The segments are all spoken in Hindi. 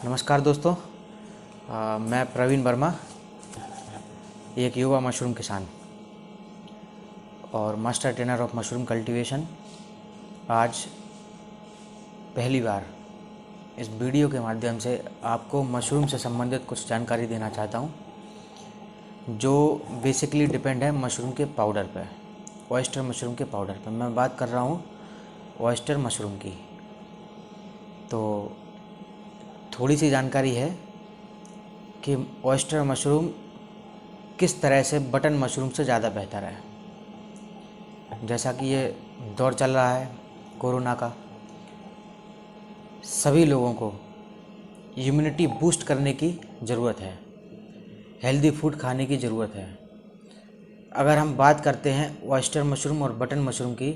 नमस्कार दोस्तों। मैं प्रवीण वर्मा, एक युवा मशरूम किसान और master trainer of mushroom cultivation. आज पहली बार इस वीडियो के माध्यम से आपको मशरूम से संबंधित कुछ जानकारी देना चाहता हूँ, जो बेसिकली डिपेंड है मशरूम के पाउडर पर, ऑयस्टर मशरूम के पाउडर पर। मैं बात कर रहा हूँ ऑयस्टर मशरूम की। तो थोड़ी सी जानकारी है कि ऑयस्टर मशरूम किस तरह से बटन मशरूम से ज़्यादा बेहतर है। जैसा कि ये दौर चल रहा है कोरोना का, सभी लोगों को इम्यूनिटी बूस्ट करने की ज़रूरत है, हेल्दी फूड खाने की ज़रूरत है। अगर हम बात करते हैं ऑयस्टर मशरूम और बटन मशरूम की,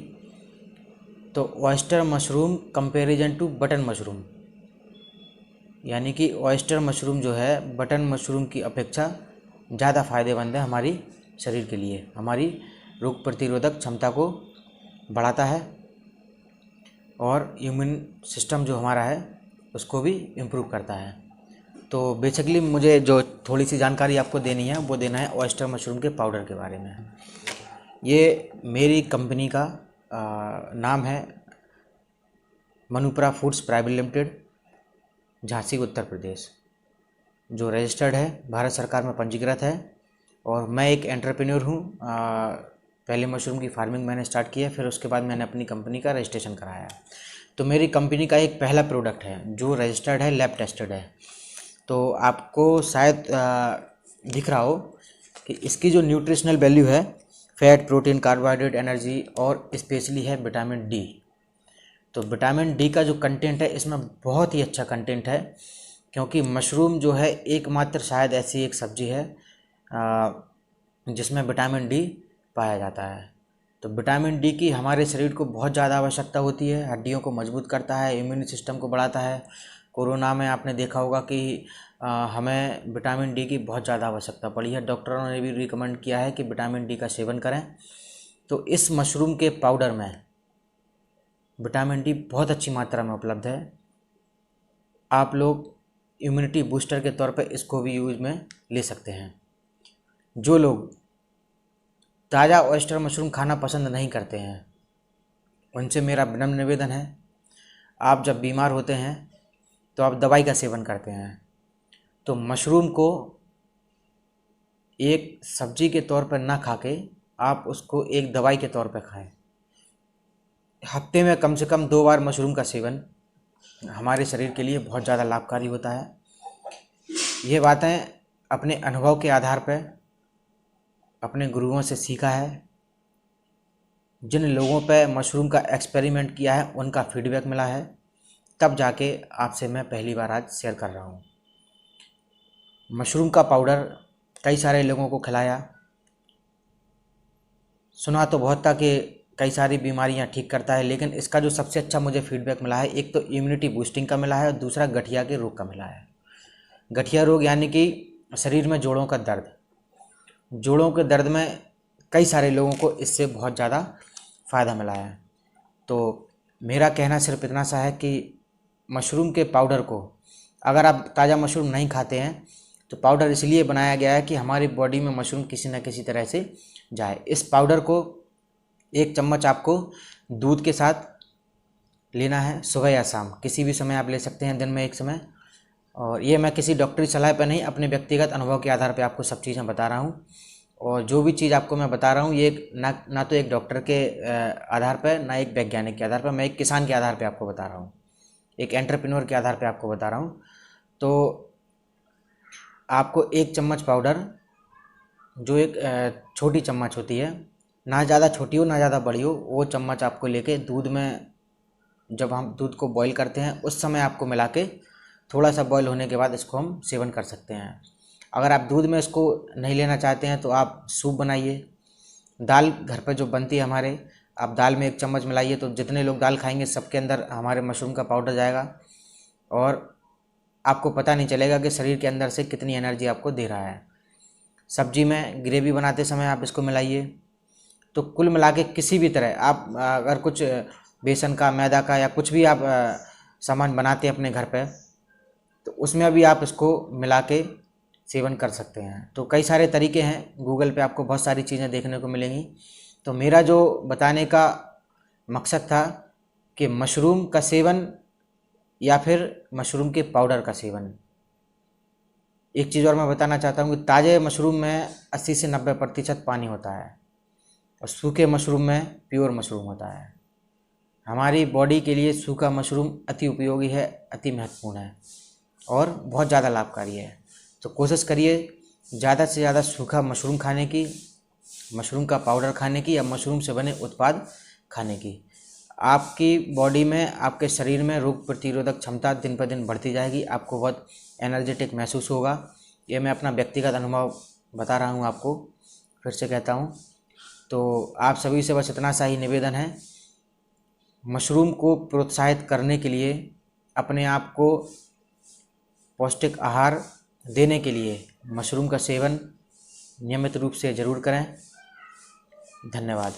तो oyster mushroom comparison to button mushroom, यानी कि ऑयस्टर मशरूम जो है बटन मशरूम की अपेक्षा ज़्यादा फ़ायदेमंद है हमारी शरीर के लिए। हमारी रोग प्रतिरोधक क्षमता को बढ़ाता है और इम्यून सिस्टम जो हमारा है उसको भी इम्प्रूव करता है। तो बेसिकली मुझे जो थोड़ी सी जानकारी आपको देनी है वो देना है ऑयस्टर मशरूम के पाउडर के बारे में। ये मेरी कंपनी का नाम है मनुप्रा foods private limited, Jhansi Uttar Pradesh, जो रजिस्टर्ड है, भारत सरकार में पंजीकृत है। और मैं एक एंटरप्रेन्योर हूँ। पहले मशरूम की फार्मिंग मैंने स्टार्ट किया, फिर उसके बाद मैंने अपनी कंपनी का रजिस्ट्रेशन कराया। तो मेरी कंपनी का एक पहला प्रोडक्ट है जो रजिस्टर्ड है, लैब टेस्टेड है। तो आपको शायद दिख रहा हो कि इसकी जो न्यूट्रिशनल वैल्यू है, फैट, प्रोटीन, कार्बोहाइड्रेट, एनर्जी और स्पेशली है विटामिन डी। तो विटामिन डी का जो कंटेंट है इसमें बहुत ही अच्छा कंटेंट है, क्योंकि मशरूम जो है एकमात्र शायद ऐसी एक सब्जी है जिसमें विटामिन डी पाया जाता है। तो विटामिन डी की हमारे शरीर को बहुत ज़्यादा आवश्यकता होती है। हड्डियों को मजबूत करता है, इम्यून सिस्टम को बढ़ाता है। कोरोना में आपने देखा होगा कि हमें विटामिन डी की बहुत ज़्यादा आवश्यकता पड़ी है। डॉक्टरों ने भी रिकमेंड किया है कि विटामिन डी का सेवन करें। तो इस मशरूम के पाउडर में विटामिन डी बहुत अच्छी मात्रा में उपलब्ध है। आप लोग इम्यूनिटी बूस्टर के तौर पर इसको भी यूज़ में ले सकते हैं। जो लोग ताज़ा ऑयस्टर मशरूम खाना पसंद नहीं करते हैं, उनसे मेरा विनम्र निवेदन है, आप जब बीमार होते हैं तो आप दवाई का सेवन करते हैं, तो मशरूम को एक सब्जी के तौर पर ना खा के आप उसको एक दवाई के तौर पर खाएं। हफ्ते में कम से कम 2 बार मशरूम का सेवन हमारे शरीर के लिए बहुत ज़्यादा लाभकारी होता है। ये बातें अपने अनुभव के आधार पर अपने गुरुओं से सीखा है। जिन लोगों पे मशरूम का एक्सपेरिमेंट किया है उनका फीडबैक मिला है, तब जाके आपसे मैं पहली बार आज शेयर कर रहा हूँ। मशरूम का पाउडर कई सारे लोगों को खिलाया, सुना तो बहुत था कि कई सारी बीमारियां ठीक करता है, लेकिन इसका जो सबसे अच्छा मुझे फीडबैक मिला है, एक तो इम्यूनिटी बूस्टिंग का मिला है और दूसरा गठिया के रोग का मिला है। गठिया रोग यानी कि शरीर में जोड़ों का दर्द, जोड़ों के दर्द में कई सारे लोगों को इससे बहुत ज़्यादा फ़ायदा मिला है। तो मेरा कहना सिर्फ इतना सा है कि मशरूम के पाउडर को, अगर आप ताज़ा मशरूम नहीं खाते हैं तो पाउडर इसलिए बनाया गया है कि हमारी बॉडी में मशरूम किसी न किसी तरह से जाए। इस पाउडर को 1 चम्मच आपको दूध के साथ लेना है, सुबह या शाम, किसी भी समय आप ले सकते हैं, दिन में एक समय। और ये मैं किसी डॉक्टरी सलाह पर नहीं, अपने व्यक्तिगत अनुभव के आधार पर आपको सब चीज़ें बता रहा हूँ। और जो भी चीज़ आपको मैं बता रहा हूँ ये ना तो एक डॉक्टर के आधार पर, ना एक वैज्ञानिक के आधार पर, मैं एक किसान के आधार पर आपको बता रहा हूँ, एक एंटरप्रेन्योर के आधार पर आपको बता रहा हूँ। तो आपको 1 चम्मच पाउडर, जो एक छोटी चम्मच होती है, ना ज़्यादा छोटी हो ना ज़्यादा बड़ी हो, वो चम्मच आपको लेके दूध में, जब हम दूध को बॉईल करते हैं उस समय आपको मिला के थोड़ा सा बॉईल होने के बाद इसको हम सेवन कर सकते हैं। अगर आप दूध में इसको नहीं लेना चाहते हैं तो आप सूप बनाइए। दाल घर पर जो बनती है हमारे, आप दाल में 1 चम्मच मिलाइए, तो जितने लोग दाल खाएंगे सबके अंदर हमारे मशरूम का पाउडर जाएगा और आपको पता नहीं चलेगा कि शरीर के अंदर से कितनी एनर्जी आपको दे रहा है। सब्जी में ग्रेवी बनाते समय आप इसको मिलाइए। तो कुल मिला के किसी भी तरह आप अगर कुछ बेसन का, मैदा का या कुछ भी आप सामान बनाते हैं अपने घर पे, तो उसमें अभी आप इसको मिला के सेवन कर सकते हैं। तो कई सारे तरीके हैं, गूगल पे आपको बहुत सारी चीज़ें देखने को मिलेंगी। तो मेरा जो बताने का मकसद था कि मशरूम का सेवन या फिर मशरूम के पाउडर का सेवन। एक चीज़ और मैं बताना चाहता हूँ कि ताज़े मशरूम में 80 से 90% पानी होता है और सूखे मशरूम में प्योर मशरूम होता है। हमारी बॉडी के लिए सूखा मशरूम अति उपयोगी है, अति महत्वपूर्ण है और बहुत ज़्यादा लाभकारी है। तो कोशिश करिए ज़्यादा से ज़्यादा सूखा मशरूम खाने की, मशरूम का पाउडर खाने की या मशरूम से बने उत्पाद खाने की। आपकी बॉडी में, आपके शरीर में रोग प्रतिरोधक क्षमता दिन पर दिन बढ़ती जाएगी। आपको बहुत एनर्जेटिक महसूस होगा। ये मैं अपना व्यक्तिगत अनुभव बता रहा हूँ आपको, फिर से कहता हूँ। तो आप सभी से बस इतना सा ही निवेदन है, मशरूम को प्रोत्साहित करने के लिए, अपने आप को पौष्टिक आहार देने के लिए मशरूम का सेवन नियमित रूप से ज़रूर करें। धन्यवाद।